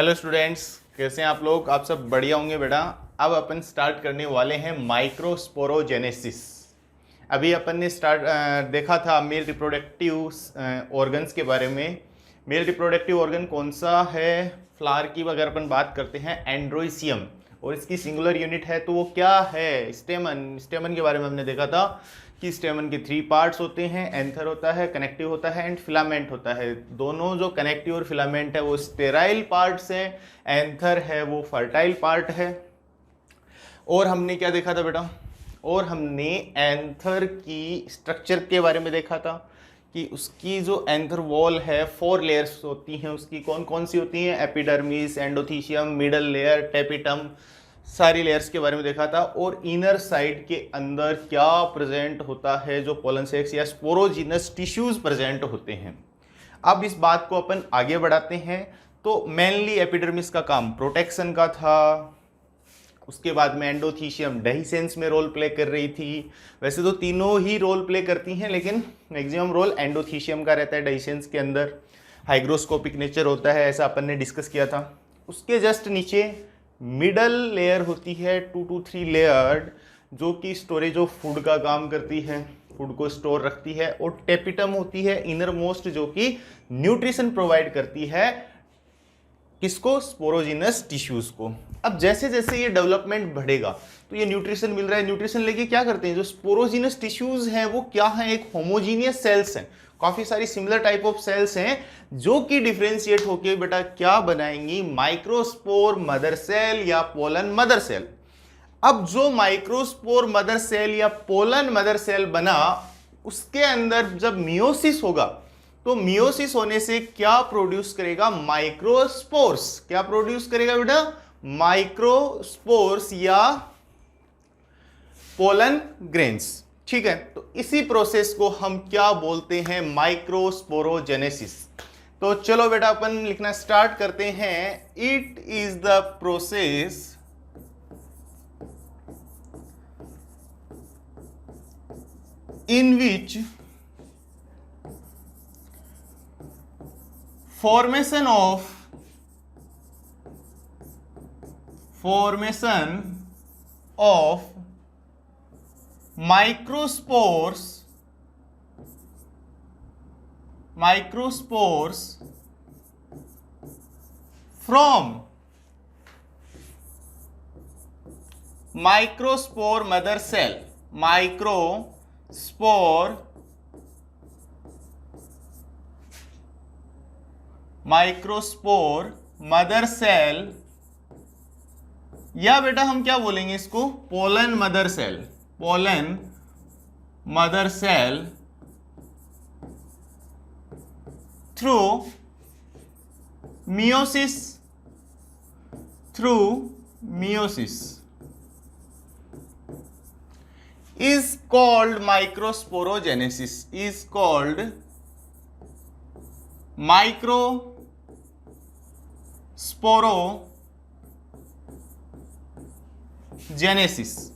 Hello students, कैसे हैं आप लोग? आप सब बढ़िया होंगे बेटा। अब अपन स्टार्ट करने वाले हैं माइक्रोस्पोरोजेनेसिस। अभी अपन ने देखा था मेल रिप्रोडक्टिव ऑर्गन्स के बारे में। मेल रिप्रोडक्टिव ऑर्गन कौन सा है? फ्लावर की अगर अपन बात करते हैं एंड्रोइसियम, और इसकी सिंगुलर यूनिट है तो वो क्या है? स्टेमन। स्टेमन के बारे में हमने देखा था कि स्टेमन के 3 पार्ट्स होते हैं, एंथर होता है, कनेक्टिव होता है एंड फिलामेंट होता है। दोनों जो कनेक्टिव और फिलामेंट है वो स्टेराइल पार्ट्स हैं, एंथर है वो फर्टाइल पार्ट है। और हमने क्या देखा था बेटा? और हमने एंथर की स्ट्रक्चर के बारे में देखा था कि उसकी जो एंथर वॉल है 4 लेयर्स होती हैं। उसकी कौन कौन सी होती हैं? Epidermis, endothecium, middle layer, tapetum, सारी लेयर्स के बारे में देखा था। और इनर साइड के अंदर क्या प्रेजेंट होता है? जो पोलन सेक्स या स्पोरोजिनस टिश्यूज प्रेजेंट होते हैं। अब इस बात को अपन आगे बढ़ाते हैं। तो मेनली एपिडर्मिस का काम प्रोटेक्शन का था, उसके बाद में एंडोथीशियम डेहिसेंस में रोल प्ले कर रही थी। वैसे तो तीनों ही रोल प्ले करती हैं, लेकिन मैक्सिमम रोल एंडोथीशियम का रहता है डेहिसेंस के अंदर। हाइग्रोस्कोपिक नेचर होता है, ऐसा अपन ने डिस्कस किया था। उसके जस्ट नीचे मिडल लेयर होती है 2 to 3 लेयर्ड, जो कि स्टोरेज ऑफ फूड का काम करती है, फूड को स्टोर रखती है। और टेपिटम होती है इनर मोस्ट, जो कि न्यूट्रिशन प्रोवाइड करती है किसको? स्पोरोजिनस टिश्यूज को। अब जैसे जैसे ये डेवलपमेंट बढ़ेगा तो ये न्यूट्रिशन मिल रहा है, न्यूट्रिशन लेके क्या करते हैं? जो स्पोरोजिनस टिश्यूज हैं वो क्या है? एक होमोजीनियस सेल्स हैं, काफी सारी सिमिलर टाइप ऑफ सेल्स हैं, जो कि डिफरेंशिएट होके बेटा क्या बनाएंगी? माइक्रोस्पोर मदर सेल या पोलन मदर सेल। अब जो माइक्रोस्पोर मदर सेल या पोलन मदर सेल बना, उसके अंदर जब मियोसिस होगा तो मियोसिस होने से क्या प्रोड्यूस करेगा? माइक्रोस्पोर्स। क्या प्रोड्यूस करेगा बेटा? माइक्रोस्पोर्स या पोलन ग्रेन्स। ठीक है, तो इसी प्रोसेस को हम क्या बोलते हैं? माइक्रोस्पोरोजेनेसिस। तो चलो बेटा अपन लिखना स्टार्ट करते हैं। It is the process in which formation of microspores from microspore mother cell, microspore mother cell, या बेटा हम क्या बोलेंगे इसको? Pollen mother cell. Pollen mother cell through meiosis is called microsporogenesis, is called microsporogenesis.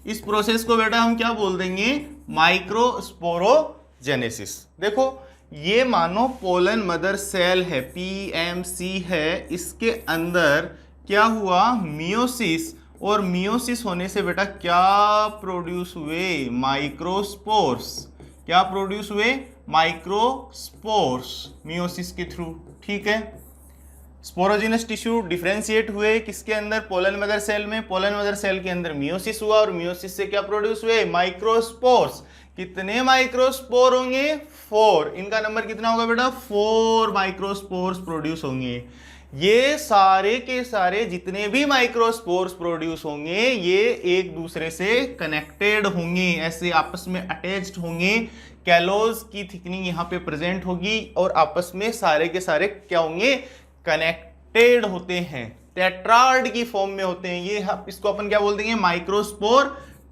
इस process को बेटा हम क्या बोल देंगे? माइक्रोस्पोरोजेनेसिस। देखो ये मानो पोलन मदर सेल है, PMC है, इसके अंदर क्या हुआ? मियोसिस। और मियोसिस होने से बेटा क्या प्रोड्यूस हुए? माइक्रोस्पोर्स। क्या प्रोड्यूस हुए? माइक्रोस्पोर्स मियोसिस के थ्रू। ठीक है, स्पोरोजिनस टिश्यू डिफरेंशिएट हुए किसके अंदर? पोलन मदर सेल में। पोलन मदर सेल के अंदर मियोसिस हुआ, और मियोसिस से क्या प्रोड्यूस हुए? माइक्रोस्पोर्स। कितने माइक्रोस्पोर होंगे? 4। इनका नंबर कितना होगा बेटा? 4 माइक्रोस्पोर्स प्रोड्यूस होंगे। ये सारे के सारे जितने भी माइक्रोस्पोर्स प्रोड्यूस होंगे ये एक दूसरे से कनेक्टेड होंगे, ऐसे आपस में अटैच्ड होंगे। कैलोज की थिकनिंग यहाँ पे प्रेजेंट होगी और आपस में सारे के सारे क्या होंगे? कनेक्टेड होते हैं, टेट्रार्ड की फॉर्म में होते हैं। ये इसको अपन क्या बोल देंगे? माइक्रोस्पोर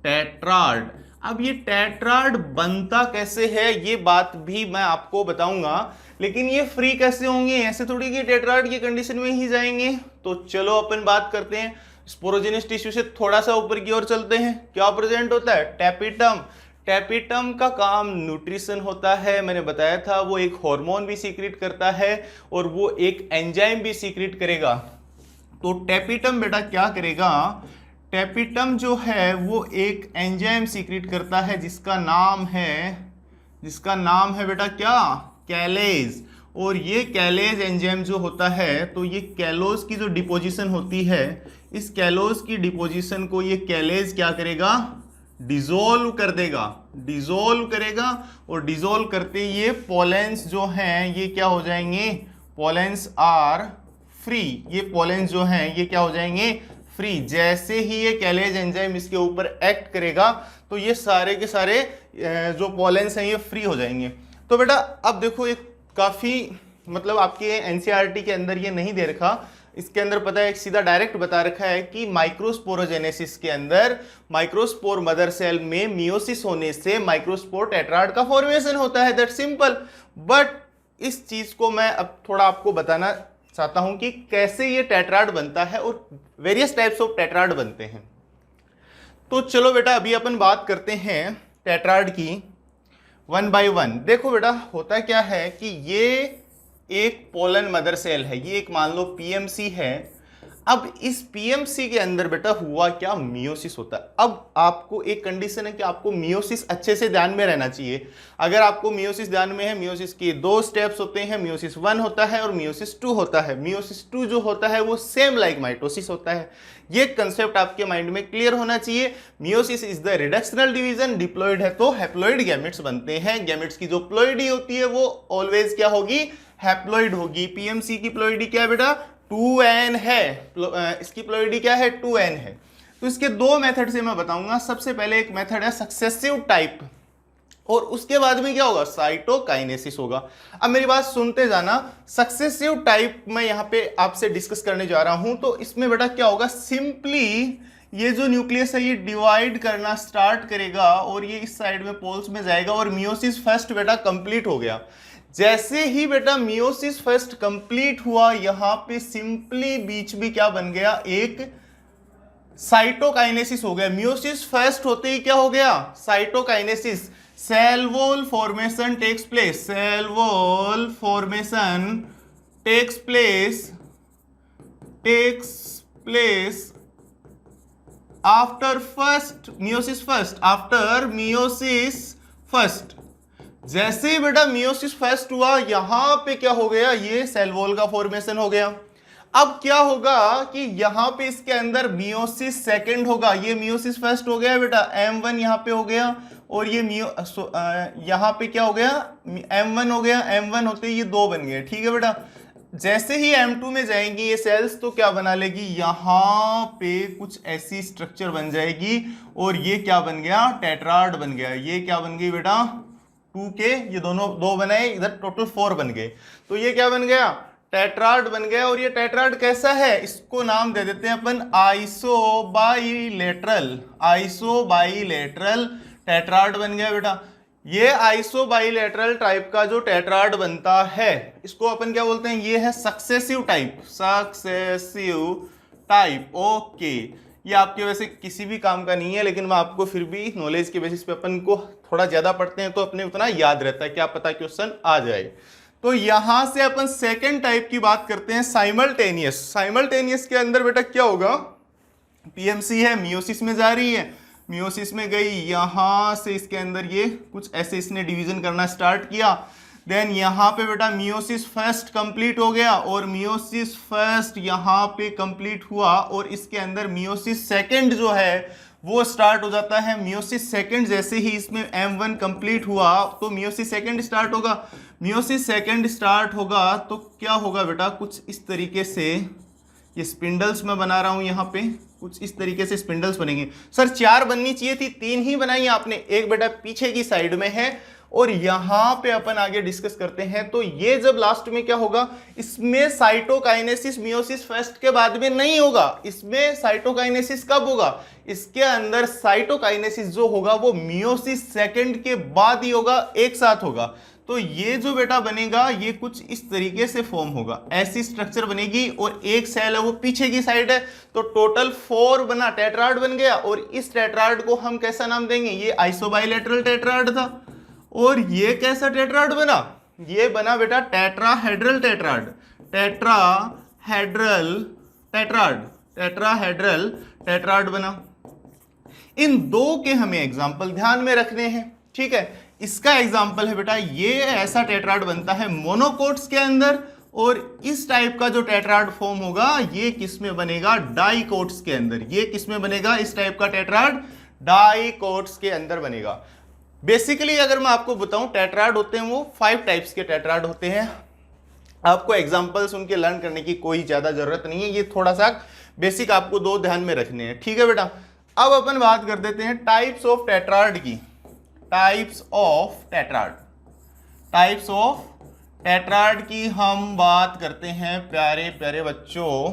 टेट्रार्ड। अब ये टेट्रार्ड बनता कैसे है ये बात भी मैं आपको बताऊंगा, लेकिन ये फ्री कैसे होंगे? ऐसे थोड़ी कि टेट्रार्ड की कंडीशन में ही जाएंगे। तो चलो अपन बात करते हैं स्पोरोजिनस टिश्यू से थोड़ा सा ऊपर की ओर चलते हैं। क्या प्रेजेंट होता है? टेपिटम। टेपिटम का काम न्यूट्रिशन होता है, मैंने बताया था। वो एक हार्मोन भी सीक्रेट करता है और वो एक एंजाइम भी सीक्रेट करेगा। तो टेपिटम बेटा क्या करेगा, टेपिटम जो है वो एक एंजाइम सीक्रेट करता है जिसका नाम है बेटा क्या, कैलेज। और ये कैलेज एंजाइम जो होता है, तो ये कैलोज की जो डिपोजिशन होती है, इस कैलोज की डिपोजिशन को ये कैलेज क्या करेगा, डिसोल्व कर देगा, डिसोल्व करेगा। और डिसोल्व करते ये पोलेंस जो हैं ये क्या हो जाएंगे, पोलेंस आर फ्री। ये पोलेंस जो हैं ये क्या हो जाएंगे, फ्री। जैसे ही ये कैलेज एंजाइम इसके ऊपर एक्ट करेगा तो ये सारे के सारे जो पोलेंस हैं ये फ्री हो जाएंगे। तो बेटा अब देखो, एक काफी मतलब आपके एनसीईआरटी के अंदर ये नहीं दे रखा, इसके अंदर पता है एक सीधा डायरेक्ट बता रखा है कि माइक्रोस्पोरोजेनेसिस के अंदर माइक्रोस्पोर मदर सेल में मियोसिस होने से माइक्रोस्पोर टेट्राड का फॉर्मेशन होता है, दैट सिंपल। बट इस चीज को मैं अब थोड़ा आपको बताना चाहता हूं कि कैसे ये टेट्राड बनता है और वेरियस टाइप्स ऑफ टेट्राड बनते हैं। तो चलो बेटा अभी अपन बात करते हैं टेट्राड की वन बाय वन। देखो बेटा होता क्या है कि ये एक पोलन मदर सेल है, ये एक मान लो पीएमसी है। अब इस पीएमसी के अंदर बेटा हुआ क्या, मियोसिस होता है। अब आपको एक कंडीशन है कि आपको मियोसिस अच्छे से ध्यान में रहना चाहिए। अगर आपको मियोसिस ध्यान में है, मियोसिस के 2 स्टेप्स होते हैं, मियोसिस 1 होता है और मियोसिस 2 होता है। मियोसिस 2 जो होता है वो सेम लाइक माइटोसिस होता है। ये कंसेप्ट आपके माइंड में क्लियर होना चाहिए। Meiosis is the reductional division, diploid है तो हैप्लॉइड गैमेट्स बनते हैं। गैमेट्स की जो प्लॉइडी होती है वो ऑलवेज क्या होगी, हैप्लॉइड होगी। पीएमसी की प्लॉइडी क्या है बेटा, 2n है। इसकी प्लॉइडी क्या है, 2n है। तो इसके 2 मेथड से मैं बताऊंगा। सबसे पहले एक मेथड है सक्सेसिव टाइप, और उसके बाद में क्या होगा, साइटोकाइनेसिस होगा। अब मेरी बात सुनते जाना। सक्सेसिव टाइप मैं यहां पे आपसे डिस्कस करने जा रहा हूं। तो इसमें बेटा क्या होगा, सिंपली ये जो न्यूक्लियस है ये डिवाइड करना स्टार्ट करेगा और ये इस साइड में पोल्स में जाएगा और मियोसिस फर्स्ट बेटा कंप्लीट हो गया। जैसे ही बेटा मियोसिस फर्स्ट कंप्लीट हुआ, यहां पे सिंपली बीच में क्या बन गया, एक साइटोकाइनेसिस हो गया। मियोसिस फर्स्ट होते ही क्या हो गया, cytokinesis. Cell wall formation takes place, cell wall formation takes place after first meiosis first, after meiosis first. जैसे ही बेटा मियोसिस फर्स्ट हुआ, यहां पे क्या हो गया, ये सेल वॉल का फॉर्मेशन हो गया। अब क्या होगा कि यहां पे इसके अंदर मियोसिस सेकंड होगा। ये मियोसिस फर्स्ट हो गया बेटा, M1 यहां पे हो गया, और ये यहां पे क्या हो गया, M1 हो गया। M1 होते ही ये 2 बन गए, ठीक है बेटा। जैसे ही M2 में जाएंगी ये सेल्स, तो क्या बना लेगी, यहां पे कुछ ऐसी स्ट्रक्चर बन जाएगी, और ये क्या बन गया, टेट्राड बन गया। ये क्या बन गई बेटा, 2 के ये दोनों 2 बनाए, इधर टोटल 4 बन गए। तो ये क्या बन गया, टेट्राड बन गया। और ये टेट्राड कैसा है, इसको नाम दे देते हैं अपन आइसोबाइलेटरल, आइसोबाइलेटरल टेट्राड बन गया बेटा। ये आइसोबाइलेटरल टाइप का जो टेट्राड बनता है, इसको अपन क्या बोलते हैं, ये है successive type, successive type. Okay, ये आपके वैसे किसी भी काम का नहीं है, लेकिन मैं आपको फिर भी नॉलेज के बेसिस पे अपन को थोड़ा ज्यादा पढ़ते हैं तो अपने उतना याद रहता है, क्या पता क्वेश्चन आ जाए। तो यहां से अपन सेकंड टाइप की बात करते हैं, साइमल्टेनियस। साइमल्टेनियस के अंदर बेटा क्या होगा, पीएमसी है, मियोसिस में जा रही है, मियोसिस में गई, यहां से इसके अंदर ये कुछ ऐसे इसने डिवीजन करना स्टार्ट किया। देन यहां पे बेटा मियोसिस फर्स्ट कंप्लीट हो गया, और मियोसिस फर्स्ट यहां पे कंप्लीट हुआ, और इसके अंदर मियोसिस सेकंड जो है वो स्टार्ट हो जाता है। मियोसिस सेकंड जैसे ही इसमें M1 कंप्लीट हुआ, तो मियोसिस सेकंड स्टार्ट होगा। मियोसिस सेकंड स्टार्ट होगा तो क्या होगा बेटा, कुछ इस तरीके से ये स्पिंडल्स मैं बना रहा हूं, यहाँ पे कुछ इस तरीके से स्पिंडल्स बनेंगे। सर 4 बननी चाहिए थी, 3 ही बनाई आपने। एक बेटा पीछे की साइड में है, और यहां पे अपन आगे डिस्कस करते हैं। तो ये जब लास्ट में क्या होगा, इसमें साइटोकाइनेसिस मियोसिस फर्स्ट के बाद में नहीं होगा। इसमें साइटोकाइनेसिस कब होगा, इसके अंदर साइटोकाइनेसिस जो होगा वो मियोसिस सेकंड के बाद ही होगा, एक साथ होगा। तो ये जो बेटा बनेगा ये कुछ इस तरीके से फॉर्म होगा, ऐसी स्ट्रक्चर बनेगी, और एक सेल है वो पीछे की साइड है। तो टोटल 4 बना, टेट्राड बन गया। और इस टेट्राड को हम कैसा नाम देंगे, ये आइसोबाइलेटरल टेट्राड था। और ये कैसा टेट्राड बना, ये बना बेटा tetrahedral tetrad, tetrahedral tetrad, tetrahedral tetrad बना। इन दो के हमें एग्जाम्पल ध्यान में रखने हैं, ठीक है। इसका एग्जाम्पल है बेटा, ये ऐसा टेट्राड बनता है मोनोकोट्स के अंदर, और इस टाइप का जो टेट्राड फॉर्म होगा ये किस में बनेगा, डाइकोट्स के अंदर। ये किस में बनेगा, इस टाइप का टेट्राड डाइकोट्स के अंदर बनेगा। बेसिकली अगर मैं आपको बताऊं, टेट्राड होते हैं वो 5 टाइप्स के टेट्राड होते हैं। आपको एग्जांपल्स उनके लर्न करने की कोई ज्यादा जरूरत नहीं है, ये थोड़ा सा बेसिक आपको 2 ध्यान में रखने हैं, ठीक है बेटा। अब अपन बात कर देते हैं टाइप्स ऑफ टेट्राड की। Types of tetrad, types of tetrad की हम बात करते हैं प्यारे प्यारे बच्चों।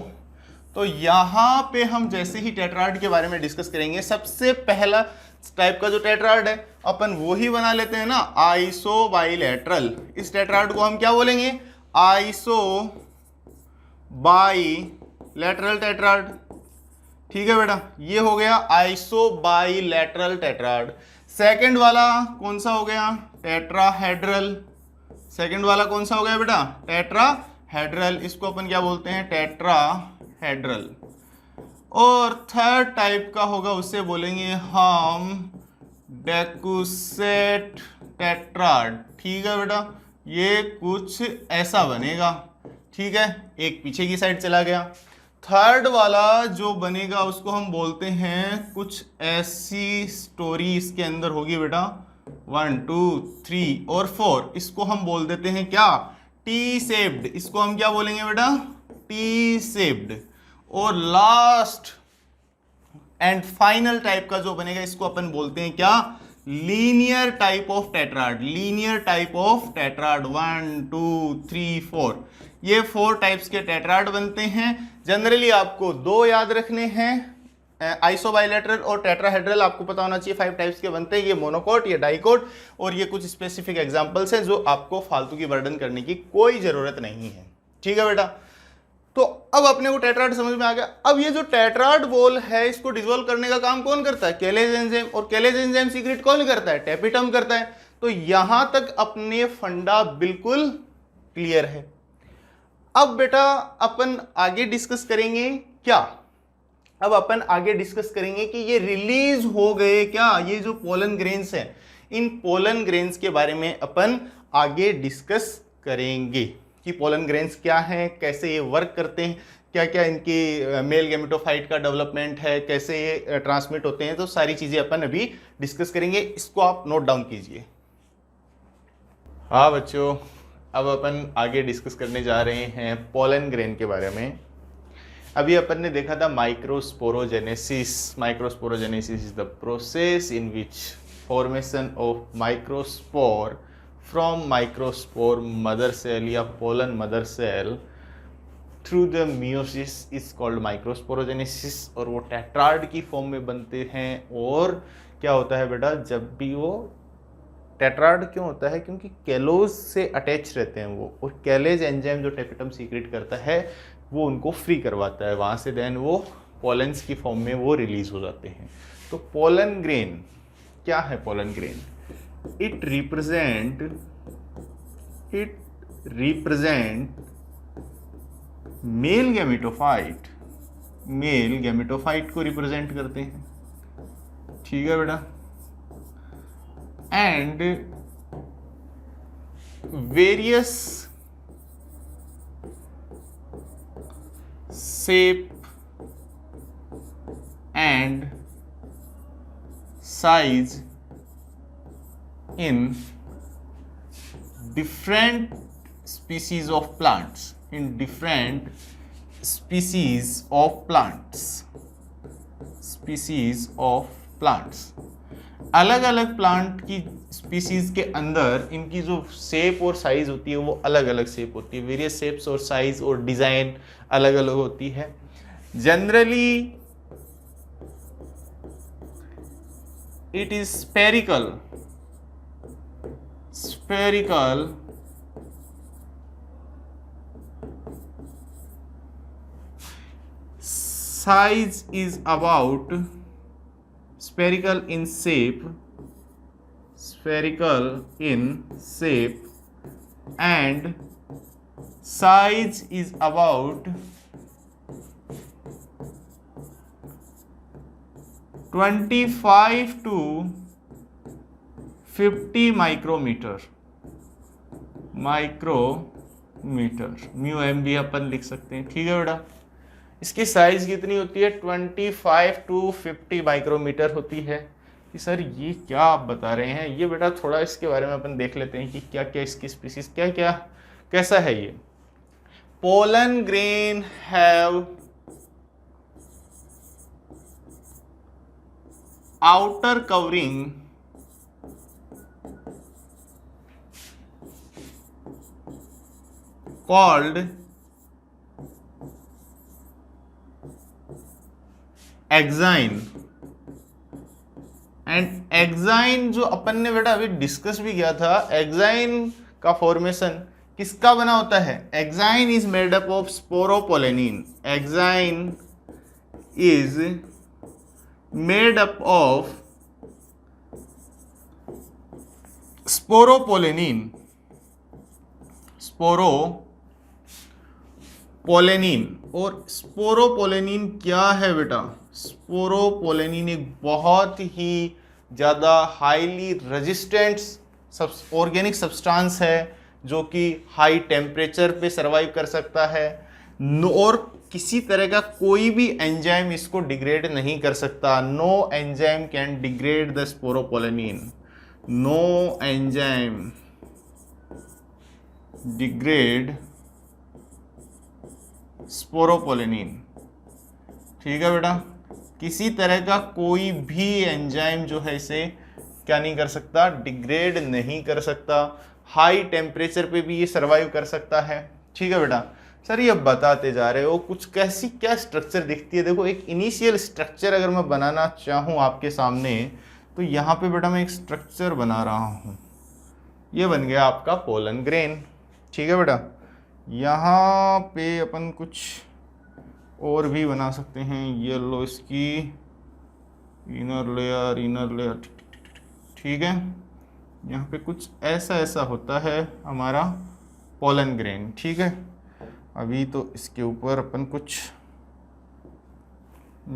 तो यहां पे हम जैसे ही टेट्राड के बारे में डिस्कस करेंगे, सबसे पहला टाइप का जो टेट्राड है अपन वो ही बना लेते हैं ना, आइसो बाइलेटरल। इस टेट्राड को हम क्या बोलेंगे, आइसो बाइलेटरल टेट्राड, ठीक है बेटा। ये हो गया आइसो बाइलेटरल टेट्राड। सेकंड वाला कौन सा हो गया, टेट्राहेड्रल। सेकंड वाला कौन सा हो गया बेटा, टेट्राहेड्रल। इसको अपन क्या बोलते हैं, टेट्राहेड्रल। और थर्ड टाइप का होगा, उसे बोलेंगे हम डेकुसेट टेट्राड, ठीक है बेटा। ये कुछ ऐसा बनेगा, ठीक है। एक पीछे की साइड चला गया। थर्ड वाला जो बनेगा उसको हम बोलते हैं, कुछ ऐसी स्टोरी इसके अंदर होगी बेटा, 1 2 3 और 4। इसको हम बोल देते हैं क्या, टी शेप्ड। इसको हम क्या बोलेंगे बेटा, टी शेप्ड। और लास्ट एंड फाइनल टाइप का जो बनेगा, इसको अपन बोलते हैं क्या, linear type of tetrad. Linear type of tetrad, 1 2 3 4। ये 4 टाइप्स के टेट्राड बनते हैं। जनरली आपको 2 याद रखने हैं, आइसोबाइलेटरल और टेट्राहेड्रल। आपको पता होना चाहिए 5 टाइप्स के बनते हैं, ये मोनोकोट, ये डाइकोट, और ये कुछ स्पेसिफिक एग्जांपल्स हैं जो आपको फालतू की वर्णन करने की कोई जरूरत नहीं है, ठीक है बेटा। तो अब अपने को टेट्राड समझ में आ गया। अब ये जो टेट्राड बॉल है, इसको डिसॉल्व करने का काम कौन करता है, केलेज एंजाइम। और केलेज एंजाइम सीक्रेट कौन करता है, टेपिटम करता है। तो यहां तक अपने फंडा बिल्कुल क्लियर है। अब बेटा अपन आगे डिस्कस करेंगे क्या, अब अपन आगे डिस्कस करेंगे कि ये रिलीज हो गए क्या, ये जो पोलन ग्रेन्स हैं, इन पोलन ग्रेन्स के बारे में अपन आगे डिस्कस करेंगे कि पोलन ग्रेन्स क्या हैं, कैसे ये वर्क करते हैं, क्या क्या इनकी मेल गैमेटोफाइट का डेवलपमेंट है, कैसे ये ट्रांसमिट होते हैं। तो सारी चीजें अपन अभी डिस्कस करेंगे, इसको आप नोट डाउन कीजिए। हाँ बच्चों, अब अपन आगे डिस्कस करने जा रहे हैं पोलन ग्रेन के बारे में। अभी अपन ने देखा था microsporogenesis. Microsporogenesis is the process in which formation of microspore from microspore mother cell या pollen mother cell through the meiosis is called microsporogenesis. और वो टेट्राड की फॉर्म में बनते हैं। और क्या होता है बेटा, जब भी वो टेट्राड क्यों होता है, क्योंकि केलोज से अटैच रहते हैं वो, और केलेज एंजाइम जो टेपिटम सीक्रेट करता है वो उनको फ्री करवाता है वहाँ से, देन वो पोलेंस की फॉर्म में वो रिलीज हो जाते हैं। तो पोलन ग्रेन क्या है, pollen grain it represent male gametophyte, male gametophyte को रिप्रेजेंट करते हैं, ठीक है बेटा। And various shape and size in different species of plants, in different species of plants, species of plants। अलग अलग प्लांट की स्पीसीज के अंदर इनकी जो शेप और साइज होती है वो अलग अलग शेप होती है, वेरियस शेप्स और साइज और डिजाइन अलग अलग होती है। Generally it is spherical, spherical size is about spherical in shape, spherical in shape, and size is about 25 to 50 micrometre mu M भी अपन लिख सकते हैं। ठीक है बेटा, इसकी साइज कितनी होती है? 25 टू 50 माइक्रोमीटर होती है। कि सर ये क्या आप बता रहे हैं? ये बेटा थोड़ा इसके बारे में अपन देख लेते हैं कि क्या क्या इसकी स्पीसीज क्या क्या कैसा है ये। Pollen grain have outer covering called exine. And exine जो अपन ने बेटा अभी डिस्कस भी किया था, एक्साइन का फॉर्मेशन किसका बना होता है? Exine is made up of sporopollenin. Exine is made up of sporopollenin. Sporopollenin. और स्पोरोपोलेनिन क्या है बेटा? स्पोरोपोलेनिन एक बहुत ही ज़्यादा हाईली रेजिस्टेंट ऑर्गेनिक सब्सटेंस है जो कि हाई टेम्परेचर पे सरवाइव कर सकता है और किसी तरह का कोई भी एंजाइम इसको डिग्रेड नहीं कर सकता। No enzyme can degrade the sporopollenin. No enzyme degrade sporopollenin. ठीक है बेटा, किसी तरह का कोई भी एंजाइम जो है इसे क्या नहीं कर सकता? डिग्रेड नहीं कर सकता। हाई टेम्परेचर पे भी ये सरवाइव कर सकता है। ठीक है बेटा, सर ये बताते जा रहे हो कुछ कैसी क्या स्ट्रक्चर दिखती है? देखो, एक इनिशियल स्ट्रक्चर अगर मैं बनाना चाहूँ आपके सामने तो यहाँ पे बेटा मैं एक स्ट्रक्चर बना रहा हूँ। ये बन गया आपका पोलन ग्रेन। ठीक है बेटा, यहाँ पे अपन कुछ और भी बना सकते हैं। ये लो इसकी इनर लेयर। ठीक है, यहाँ पे कुछ ऐसा होता है हमारा पोलन ग्रेन। ठीक है, अभी तो इसके ऊपर अपन कुछ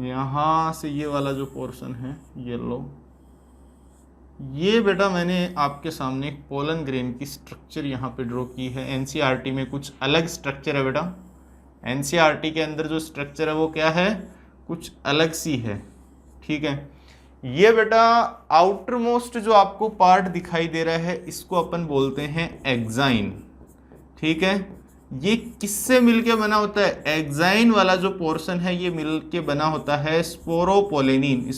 यहाँ से ये वाला जो पोर्शन है ये लो, ये बेटा मैंने आपके सामने एक पोलन ग्रेन की स्ट्रक्चर यहाँ पे ड्रॉ की है। एनसीईआरटी में कुछ अलग स्ट्रक्चर है बेटा। एनसीईआरटी के अंदर जो स्ट्रक्चर है वो क्या है? कुछ अलग सी है। ठीक है, ये बेटा आउटर मोस्ट जो आपको पार्ट दिखाई दे रहा है इसको अपन बोलते हैं एक्साइन। ठीक है, ये किससे मिलके बना होता है? एक्साइन वाला जो पोर्शन है ये मिलके बना होता है स्पोरोपोलेनिन।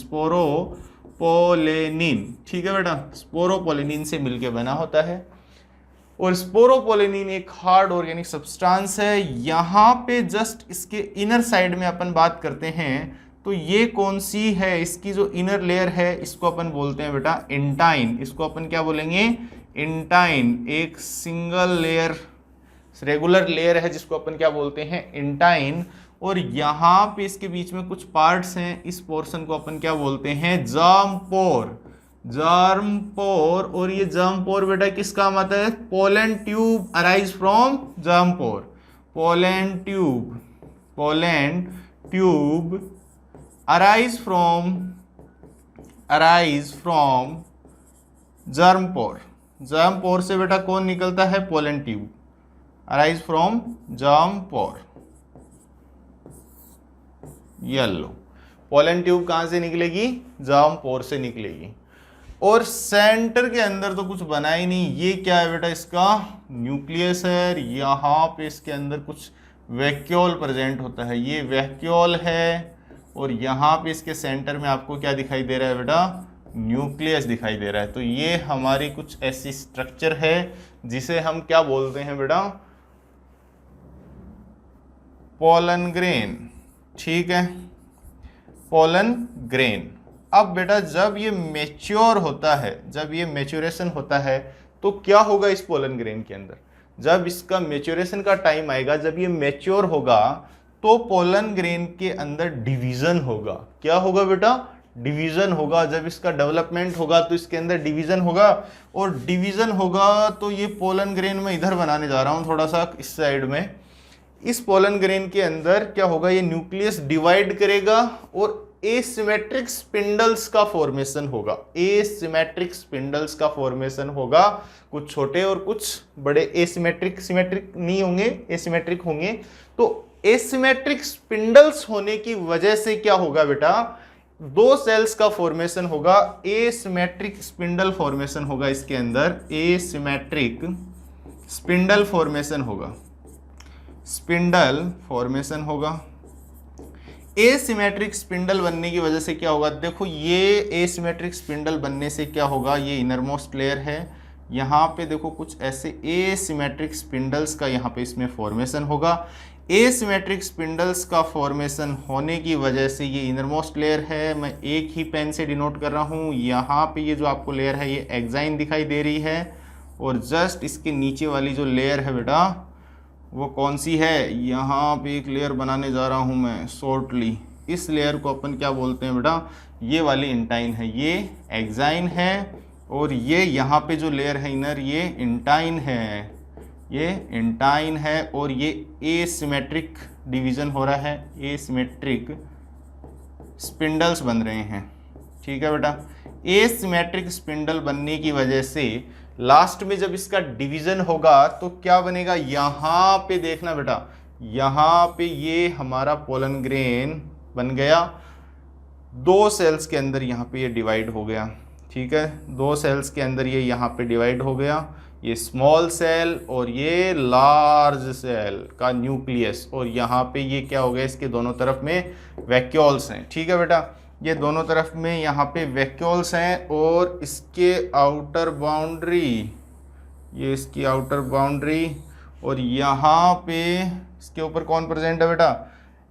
ठीक है बेटा, स्पोरोपोलेनिन से मिलके बना होता है। और स्पोरोपोलेनिन एक हार्ड ऑर्गेनिक सब्सटेंस है। यहाँ पे जस्ट इसके इनर साइड में अपन बात करते हैं तो ये कौन सी है? इसकी जो इनर लेयर है इसको अपन बोलते हैं बेटा इंटाइन। इसको अपन क्या बोलेंगे? इंटाइन। एक सिंगल लेयर रेगुलर लेयर है जिसको अपन क्या बोलते हैं? इंटाइन। और यहाँ पे इसके बीच में कुछ पार्ट्स हैं, इस पोर्शन को अपन क्या बोलते हैं? Germ pore. और ये जर्म पोर बेटा किस काम आता है? Pollen tube arise from germ pore. Pollen tube arise from germ pore. Germ pore से बेटा कौन निकलता है? Pollen tube arise from germ pore. Yellow pollen tube कहां से निकलेगी? जर्म पोर से निकलेगी। और सेंटर के अंदर तो कुछ बना ही नहीं। ये क्या है बेटा? इसका न्यूक्लियस है। यहाँ पे इसके अंदर कुछ वैक्यूल प्रेजेंट होता है, ये वैक्यूल है। और यहाँ पे इसके सेंटर में आपको क्या दिखाई दे रहा है बेटा? न्यूक्लियस दिखाई दे रहा है। तो ये हमारी कुछ ऐसी स्ट्रक्चर है जिसे हम क्या बोलते हैं बेटा? Pollen grain. ठीक है, पोलन ग्रेन। अब बेटा जब ये मैच्योर होता है, जब ये मैच्योरेशन होता है तो क्या होगा इस पोलन ग्रेन के अंदर? जब इसका मैच्योरेशन का टाइम आएगा, जब ये मैच्योर होगा तो पोलन ग्रेन के अंदर डिवीजन होगा। क्या होगा बेटा? डिवीजन होगा। जब इसका डेवलपमेंट होगा तो इसके अंदर डिवीजन होगा। और डिवीजन होगा तो ये पोलन ग्रेन मैं इधर बनाने जा रहा हूँ थोड़ा सा इस साइड में। इस पोलन ग्रेन के अंदर क्या होगा? ये न्यूक्लियस डिवाइड करेगा और एसिमेट्रिक स्पिंडल्स का फॉर्मेशन होगा। एसिमेट्रिक स्पिंडल्स का फॉर्मेशन होगा, कुछ छोटे और कुछ बड़े। एसिमेट्रिक सिमेट्रिक नहीं होंगे, एसिमेट्रिक होंगे। तो एसिमेट्रिक स्पिंडल्स होने की वजह से क्या होगा बेटा, दो सेल्स का फॉर्मेशन होगा, एसिमेट्रिक स्पिंडल फॉर्मेशन होगा। इसके अंदर एसिमेट्रिक स्पिंडल फॉर्मेशन होगा, स्पिंडल फॉर्मेशन होगा। एसिमेट्रिक स्पिंडल बनने की वजह से क्या होगा, देखो ये एसिमेट्रिक स्पिंडल बनने से क्या होगा, ये इनरमोस्ट लेयर है, यहाँ पे देखो कुछ ऐसे एसिमेट्रिक स्पिंडल्स का यहाँ पे इसमें फॉर्मेशन होगा। एसिमेट्रिक स्पिंडल्स का फॉर्मेशन होने की वजह से ये इनरमोस्ट लेयर है, मैं एक ही पेन से डिनोट कर रहा हूँ। यहाँ पे ये जो आपको लेयर है ये एक्साइन दिखाई दे रही है, और जस्ट इसके नीचे वाली जो लेयर है बेटा वो कौन सी है, यहाँ पे एक लेयर बनाने जा रहा हूँ मैं शॉर्टली। इस लेयर को अपन क्या बोलते हैं बेटा, ये वाली इंटाइन है, ये एक्साइन है, और ये यहाँ पे जो लेयर है इनर ये इंटाइन है, ये इंटाइन है, और ये एसिमेट्रिक डिवीज़न हो रहा है, एसिमेट्रिक स्पिंडल्स बन रहे हैं। ठीक है बेटा, एसिमेट्रिक स्पिंडल बनने की वजह से लास्ट में जब इसका डिवीजन होगा तो क्या बनेगा, यहाँ पे देखना बेटा, यहाँ पे ये हमारा पोलन ग्रेन बन गया, दो सेल्स के अंदर यहाँ पे ये डिवाइड हो गया। ठीक है, दो सेल्स के अंदर ये यहाँ पे डिवाइड हो गया, ये स्मॉल सेल और ये लार्ज सेल का न्यूक्लियस, और यहाँ पे ये क्या हो गया, इसके दोनों तरफ में वैक्यूल्स हैं। ठीक है बेटा, ये दोनों तरफ में यहाँ पे वैक्यूल्स हैं, और इसके आउटर बाउंड्री, ये इसकी आउटर बाउंड्री, और यहाँ पे इसके ऊपर कौन प्रेजेंट है बेटा,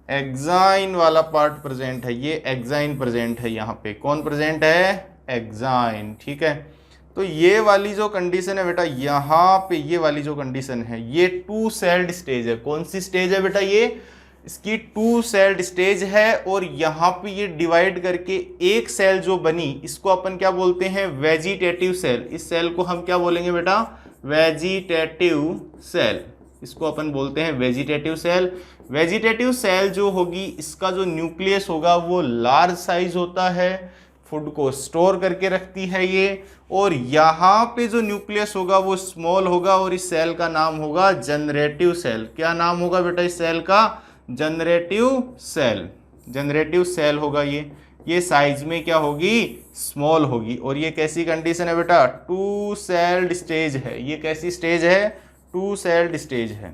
एक्साइन वाला पार्ट प्रेजेंट है, ये एक्साइन प्रेजेंट है। यहाँ पे कौन प्रेजेंट है, एक्साइन। ठीक है, तो ये वाली जो कंडीशन है बेटा, यहाँ पे ये वाली जो कंडीशन है ये टू सेल्ड स्टेज है। कौन सी स्टेज है बेटा, ये इसकी टू सेल्ड स्टेज है, और यहाँ पे ये डिवाइड करके एक सेल जो बनी इसको अपन क्या बोलते हैं, वेजिटेटिव सेल। इस सेल को हम क्या बोलेंगे बेटा, वेजिटेटिव सेल, इसको अपन बोलते हैं वेजिटेटिव सेल। वेजिटेटिव सेल जो होगी इसका जो न्यूक्लियस होगा वो लार्ज साइज होता है, फूड को स्टोर करके रखती है ये, और यहाँ पे जो न्यूक्लियस होगा वो स्मॉल होगा, और इस सेल का नाम होगा जनरेटिव सेल। क्या नाम होगा बेटा इस सेल का, जनरेटिव सेल। जनरेटिव सेल होगा ये साइज में क्या होगी, स्मॉल होगी। और ये कैसी कंडीशन है बेटा, टू सेल्ड स्टेज है। ये कैसी स्टेज है, टू सेल्ड स्टेज है।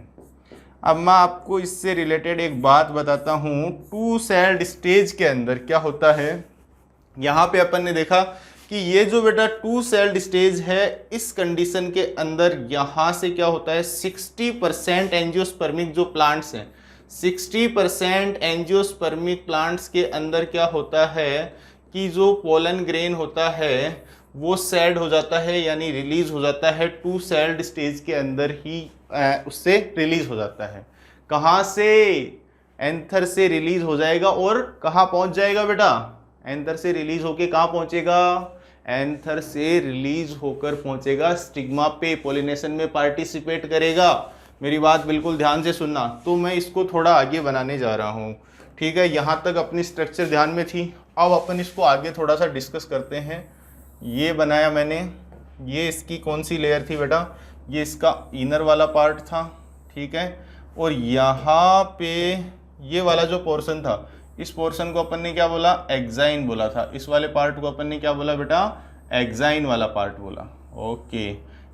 अब मैं आपको इससे रिलेटेड एक बात बताता हूँ, टू सेल्ड स्टेज के अंदर क्या होता है। यहाँ पे अपन ने देखा कि ये जो बेटा टू सेल्ड स्टेज है, इस कंडीशन के अंदर यहाँ से क्या होता है, 60% एंजियोस्पर्मिक जो प्लांट्स हैं, 60% एंजियोस्पर्मिक प्लांट्स के अंदर क्या होता है कि जो पोलन ग्रेन होता है वो सेल्ड हो जाता है, यानी रिलीज हो जाता है टू सेल्ड स्टेज के अंदर ही, उससे रिलीज हो जाता है। कहाँ से, एंथर से रिलीज हो जाएगा, और कहाँ पहुंच जाएगा बेटा, एंथर से रिलीज होके कहाँ पहुंचेगा, एंथर से रिलीज होकर पहुंचेगा स्टिग्मा पे, पोलिनेशन में पार्टिसिपेट करेगा। मेरी बात बिल्कुल ध्यान से सुनना। तो मैं इसको थोड़ा आगे बनाने जा रहा हूँ। ठीक है, यहाँ तक अपनी स्ट्रक्चर ध्यान में थी, अब अपन इसको आगे थोड़ा सा डिस्कस करते हैं। ये बनाया मैंने, ये इसकी कौन सी लेयर थी बेटा, ये इसका इनर वाला पार्ट था। ठीक है, और यहाँ पे ये वाला जो पोर्शन था, इस पोर्शन को अपन ने क्या बोला, एक्साइन बोला था। इस वाले पार्ट को अपन ने क्या बोला बेटा, एक्साइन वाला पार्ट बोला। ओके,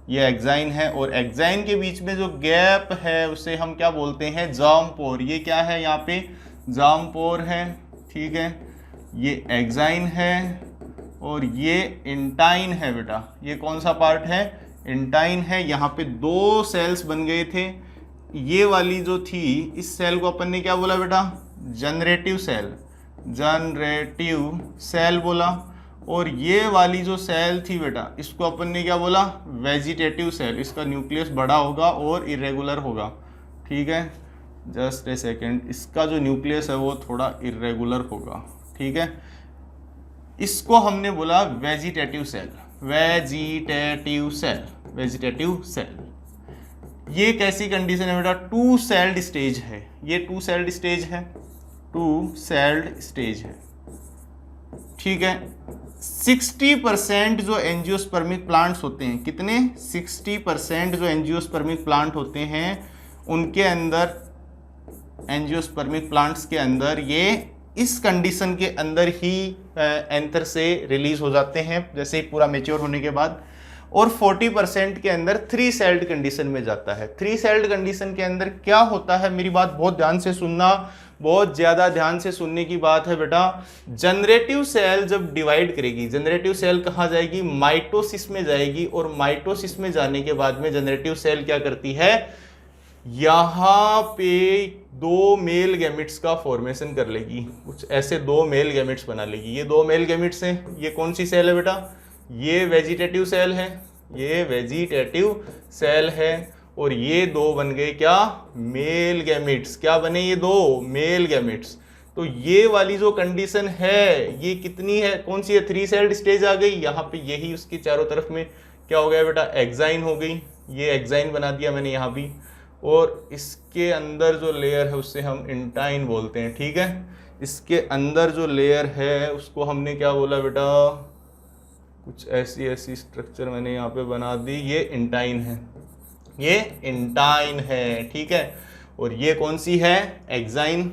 ये एक्साइन है, और एक्साइन के बीच में जो गैप है उसे हम क्या बोलते हैं, जामपोर। ये क्या है, यहाँ पे जामपोर है। ठीक है, ये एक्साइन है, और ये इंटाइन है बेटा। ये कौन सा पार्ट है, इंटाइन है। यहाँ पे दो सेल्स बन गए थे, ये वाली जो थी, इस सेल को अपन ने क्या बोला बेटा, जनरेटिव सेल, जनरेटिव सेल बोला। और ये वाली जो सेल थी बेटा, इसको अपन ने क्या बोला, वेजिटेटिव सेल। इसका न्यूक्लियस बड़ा होगा और इरेगुलर होगा। ठीक है, जस्ट ए सेकेंड, इसका जो न्यूक्लियस है वो थोड़ा इरेगुलर होगा। ठीक है, इसको हमने बोला vegetative cell, vegetative cell, vegetative cell. ये कैसी कंडीशन है बेटा, टू सेल्ड स्टेज है। ये टू सेल्ड स्टेज है, टू सेल्ड स्टेज है। ठीक है। 60% जो एंजियोस्पर्मिक प्लांट्स होते हैं, कितने? 60% जो एंजियोस्पर्मिक प्लांट होते हैं उनके अंदर, एंजियोस्पर्मिक प्लांट्स के अंदर ये इस कंडीशन के अंदर ही एंथर से रिलीज हो जाते हैं जैसे ही पूरा मेच्योर होने के बाद। और 40% के अंदर 3 सेल्ड कंडीशन में जाता है। 3 सेल्ड कंडीशन के अंदर क्या होता है, मेरी बात बहुत ध्यान से सुनना, बहुत ज्यादा ध्यान से सुनने की बात है बेटा। जनरेटिव सेल जब डिवाइड करेगी, जनरेटिव सेल कहाँ जाएगी? माइटोसिस में जाएगी। और माइटोसिस में जाने के बाद में जनरेटिव सेल क्या करती है? यहां पे 2 मेल गैमेट्स का फॉर्मेशन कर लेगी, कुछ ऐसे 2 मेल गैमेट्स बना लेगी। ये 2 मेल गैमेट्स हैं। ये कौन सी सेल है बेटा? ये वेजिटेटिव सेल है, ये वेजिटेटिव सेल है। और ये 2 बन गए क्या? Male gametes. क्या बने ये 2? Male gametes. तो ये वाली जो कंडीशन है ये कितनी है, कौन सी है? 3 सेल्ड स्टेज आ गई। यहाँ पे यही उसकी चारों तरफ में क्या हो गया बेटा? एक्साइन हो गई। ये एक्साइन बना दिया मैंने यहाँ भी। और इसके अंदर जो लेयर है उससे हम इंटाइन बोलते हैं, ठीक है। इसके अंदर जो लेयर है उसको हमने क्या बोला बेटा? कुछ ऐसी स्ट्रक्चर मैंने यहाँ पे बना दी। ये इंटाइन है, ये इंटाइन है, ठीक है। और ये कौन सी है? एक्साइन।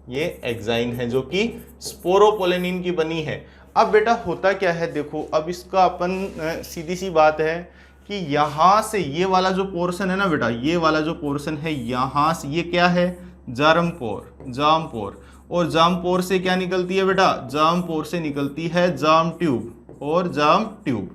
ये एक्साइन है जो कि स्पोरोपोलेनिन की बनी है। अब बेटा होता क्या है देखो, अब इसका अपन सीधी सी बात है कि यहाँ से ये वाला जो पोर्शन है ना बेटा, ये वाला जो पोर्शन है यहाँ से, ये क्या है? जार्म पोर, जार्म पोर। और जार्म पोर से क्या निकलती है बेटा? जार्म पोर से निकलती है जार्म ट्यूब और जार्म ट्यूब।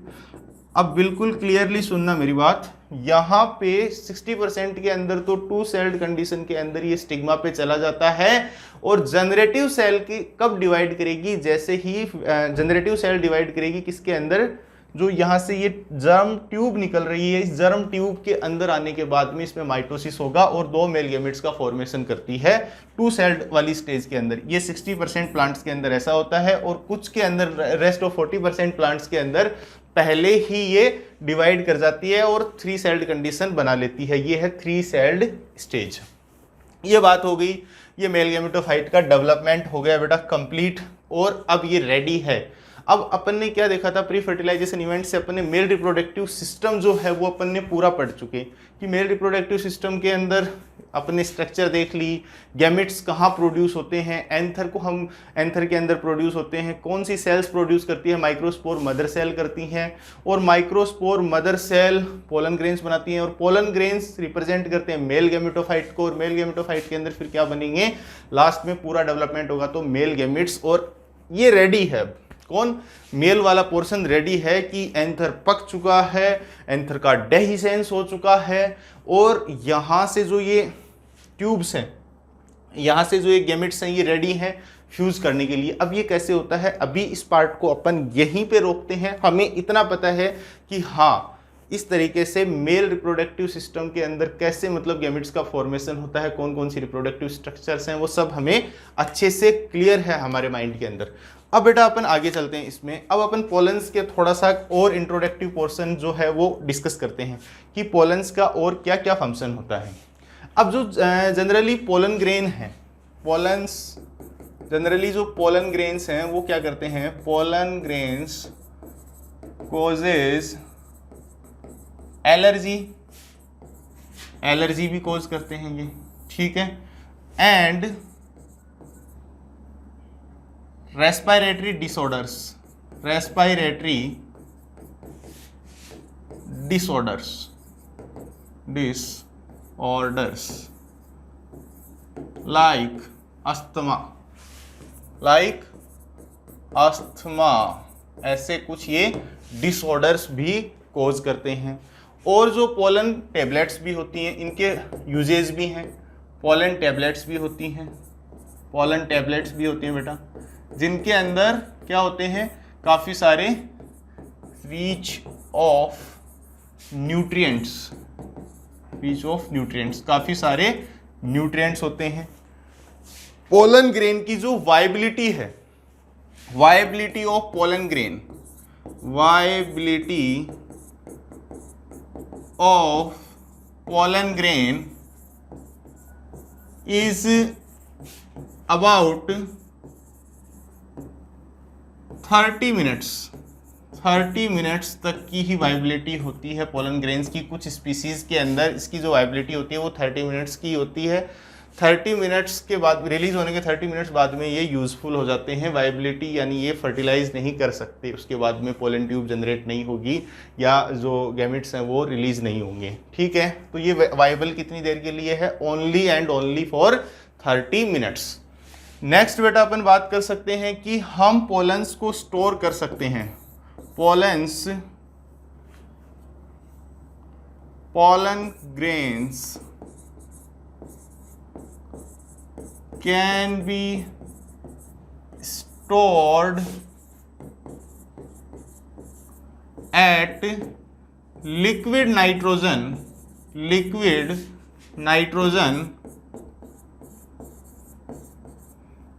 अब बिल्कुल क्लियरली सुनना मेरी बात, यहाँ पे 60% के अंदर तो 2 सेल्ड कंडीशन के अंदर ये स्टिग्मा पे चला जाता है। और जनरेटिव सेल की कब डिवाइड करेगी? जैसे ही जनरेटिव सेल डिवाइड करेगी किसके अंदर? जो यहाँ से ये जर्म ट्यूब निकल रही है, इस जर्म ट्यूब के अंदर आने के बाद में इसमें माइटोसिस होगा और 2 मेल गैमेट्स का फॉर्मेशन करती है 2 सेल्ड वाली स्टेज के अंदर। ये 60% प्लांट्स के अंदर ऐसा होता है। और कुछ के अंदर, रेस्ट ऑफ 40% प्लांट्स के अंदर पहले ही ये डिवाइड कर जाती है और 3 सेल्ड कंडीशन बना लेती है। ये है 3 सेल्ड स्टेज। ये बात हो गई, ये मेल गैमेटोफाइट का डेवलपमेंट हो गया बेटा कंप्लीट। और अब ये रेडी है। अब अपन ने क्या देखा था? प्री फर्टिलाइजेशन इवेंट से अपन ने मेल रिप्रोडक्टिव सिस्टम जो है वो अपन ने पूरा पढ़ चुके कि मेल रिप्रोडक्टिव सिस्टम के अंदर अपने स्ट्रक्चर देख ली, गैमेट्स कहाँ प्रोड्यूस होते हैं, एंथर को हम एंथर के अंदर प्रोड्यूस होते हैं, कौन सी सेल्स प्रोड्यूस करती है? माइक्रोस्पोर मदर सेल करती हैं। और microspore mother cell pollen grains बनाती हैं और पोलन ग्रेन्स रिप्रेजेंट करते हैं मेल गैमेटोफाइट को। और मेल गैमेटोफाइट के अंदर फिर क्या बनेंगे? लास्ट में पूरा डेवलपमेंट होगा तो मेल गैमेट्स। और ये रेडी है, कौन? मेल वाला पोर्शन रेडी है कि एंथर पक चुका है, एंथर का डेहिसेंस हो चुका है। और यहाँ से जो ये ट्यूब्स हैं, यहाँ से जो ये गैमेट्स हैं, ये रेडी हैं फ्यूज करने के लिए। अब ये कैसे होता है? अभी इस पार्ट को अपन यहीं पे रोकते हैं। हमें इतना पता है कि हाँ, इस तरीके से मेल रिप्रोडक्टिव सिस्टम के अंदर कैसे मतलब गैमेट्स का फॉर्मेशन होता है, कौन कौन सी रिप्रोडक्टिव स्ट्रक्चर्स हैं, वो सब हमें अच्छे से क्लियर है हमारे माइंड के अंदर। अब बेटा अपन आगे चलते हैं इसमें। अब अपन पोलन्स के थोड़ा सा और इंट्रोडक्टिव पोर्शन जो है वो डिस्कस करते हैं कि पोलन्स का और क्या क्या फंक्शन होता है। अब जो जनरली पोलन ग्रेन है, पोलन्स जनरली जो पोलन ग्रेन्स हैं वो क्या करते हैं? Pollen grains causes allergy, allergy भी कॉज करते हैं ये, ठीक है। And respiratory disorders, respiratory disorders, disorders like asthma, like asthma, ऐसे कुछ ये डिसऑर्डर्स भी कॉज करते हैं। और जो पोलन टैबलेट्स भी होती हैं, इनके यूजेस भी हैं। पोलन टैबलेट्स भी होती हैं, पोलन टैबलेट्स भी होती हैं बेटा, जिनके अंदर क्या होते हैं? काफ़ी सारे rich of nutrients, rich of nutrients, काफ़ी सारे न्यूट्रिएंट्स होते हैं। पोलन ग्रेन की जो वायबिलिटी है, viability of pollen grain, viability of pollen grain is about 30 minutes तक की ही वाइबिलिटी होती है पोलन ग्रेन्स की। कुछ स्पीसीज के अंदर इसकी जो वाइबिलिटी होती है वो 30 मिनट्स की होती है। 30 मिनट्स के बाद, रिलीज होने के 30 मिनट्स बाद में ये यूज़फुल हो जाते हैं। वाइबिलिटी यानी ये फर्टिलाइज नहीं कर सकते, उसके बाद में पोलन ट्यूब जनरेट नहीं होगी या जो गैमेट्स हैं वो रिलीज नहीं होंगे। ठीक है, तो ये वाइबल कितनी देर के लिए है? Only and only for 30 minutes. Next बेटा अपन बात कर सकते हैं कि हम पोलन्स को स्टोर कर सकते हैं। pollen grains can be stored at liquid nitrogen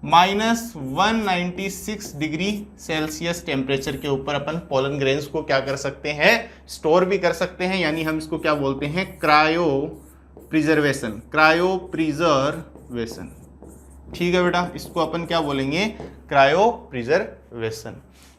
-196 degree Celsius temperature के ऊपर अपन पोलन ग्रेन्स को क्या कर सकते हैं? स्टोर भी कर सकते हैं। यानी हम इसको क्या बोलते हैं? Cryo preservation. ठीक है बेटा, इसको अपन क्या बोलेंगे? Cryo preservation.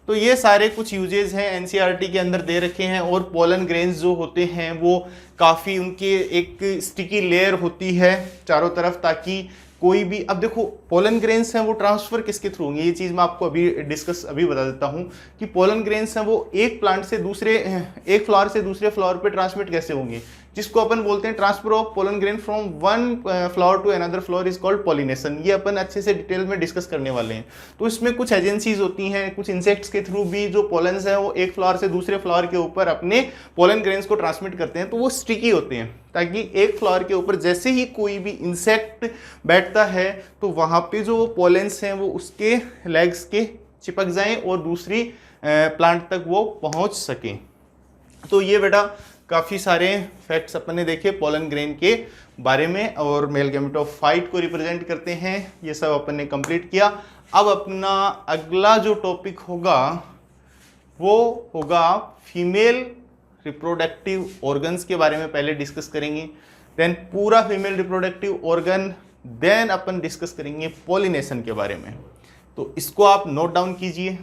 तो ये सारे कुछ यूजेस हैं एनसीईआरटी के अंदर दे रखे हैं। और पोलन ग्रेन्स जो होते हैं वो काफ़ी, उनके एक स्टिकी लेयर होती है चारों तरफ, ताकि कोई भी, अब देखो पोलन ग्रेन्स हैं वो ट्रांसफर किसके थ्रू होंगे? ये चीज़ मैं आपको अभी बता देता हूँ कि पोलन ग्रेन्स हैं वो एक फ्लावर से दूसरे फ्लावर पे ट्रांसमिट कैसे होंगे, जिसको अपन बोलते हैं transfer of pollen grain from one flower to another flower is called pollination. ये अपन अच्छे से डिटेल में डिस्कस करने वाले हैं। तो इसमें कुछ एजेंसीज होती हैं, कुछ इंसेक्ट्स के थ्रू भी जो पोलन्स हैं वो एक फ्लावर से दूसरे फ्लावर के ऊपर अपने पोलन ग्रेन्स को ट्रांसमिट करते हैं। तो वो स्टिकी होते हैं, ताकि एक फ्लावर के ऊपर जैसे ही कोई भी इंसेक्ट बैठता है तो वहाँ पे जो पोलेंस हैं वो उसके लेग्स के चिपक जाएं और दूसरी प्लांट तक वो पहुँच सकें। तो ये बेटा काफ़ी सारे फैक्ट्स अपन ने देखे पोलन ग्रेन के बारे में, और मेल गैमेटोफाइट को रिप्रेजेंट करते हैं। ये सब अपन ने कंप्लीट किया। अब अपना अगला जो टॉपिक होगा वो होगा फीमेल रिप्रोडक्टिव ऑर्गन्स के बारे में पहले डिस्कस करेंगे, देन पूरा फीमेल रिप्रोडक्टिव ऑर्गन, देन अपन डिस्कस करेंगे पॉलिनेशन के बारे में। तो इसको आप नोट डाउन कीजिए।